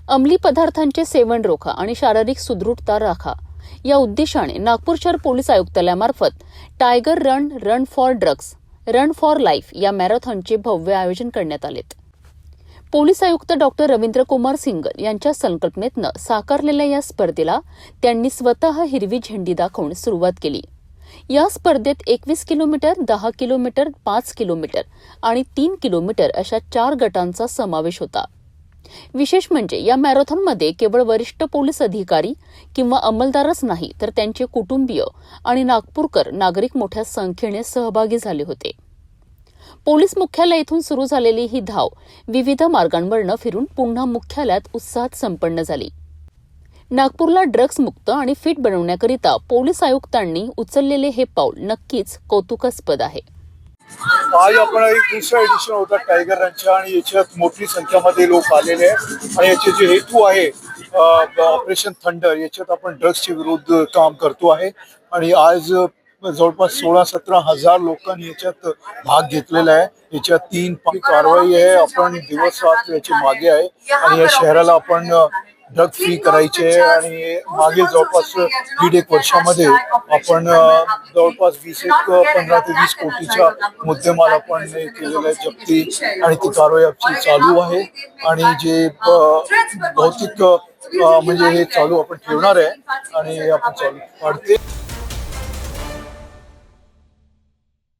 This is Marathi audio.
अंमली पदार्थांचे सेवन रोखा आणि शारीरिक सुदृढता राखा या उद्देशाने नागपूर शहर पोलीस आयुक्तालयामार्फत tiger run, run for drugs, run for life या मॅरेथॉनचे भव्य आयोजन करण्यात आले। पोलीस आयुक्त डॉक्टर रवींद्र कुमार सिंगल यांच्या संकल्पनेतनं साकारलेल्या या स्पर्धेला त्यांनी स्वतः हिरवी झेंडी दाखवून सुरुवात केली। या स्पर्धेत 21 किलोमीटर, 10 किलोमीटर, 5 किलोमीटर आणि 3 किलोमीटर अशा 4 गटांचा समावेश होता। विशेष म्हणजे या मॅरेथॉनमध्ये केवळ वरिष्ठ पोलीस अधिकारी किंवा अंमलदारच नाही तर त्यांचे कुटुंबीय आणि नागपूरकर नागरिक मोठ्या संख्येने सहभागी झाले होते। पोलीस मुख्यालय येथून सुरू झालेली ही धाव विविध मार्गांवरनं फिरून पुन्हा मुख्यालयात उत्साहात संपन्न झाली। नागपूरला ड्रग्ज मुक्त आणि फिट बनवण्याकरिता पोलीस आयुक्तांनी उचललेले हे पाऊल नक्कीच कौतुकास्पद आहे। आज आपण एक दुसरा एडिशन होता टायगर रनचा आणि याच्यात मोठी संख्येमध्ये लोक आलेले आहेत आणि याचे जे हेतू आहे ऑपरेशन थंडर, याच्यात आपण ड्रग्सच्या विरुद्ध काम करतो आहे आणि आज जवळपास 16-17 हजार लोकांनी याच्यात भाग घेतलेला आहे। याच्यात 3 कारवाई आहे, आपण दिवस रात्र याच्या मागे आहे आणि या शहराला आपण ड्रग फ्री करायचे आहे आणि मागील जवळपास 1.5 वर्षामध्ये आपण जवळपास 15 ते 20 कोटीच्या मुद्देमाल आपण केलेला आहे जप्ती आणि ती कारवाई आपली चालू आहे आणि जे भौतिक म्हणजे हे चालू आपण ठेवणार आहे आणि आपण चालू वाढते।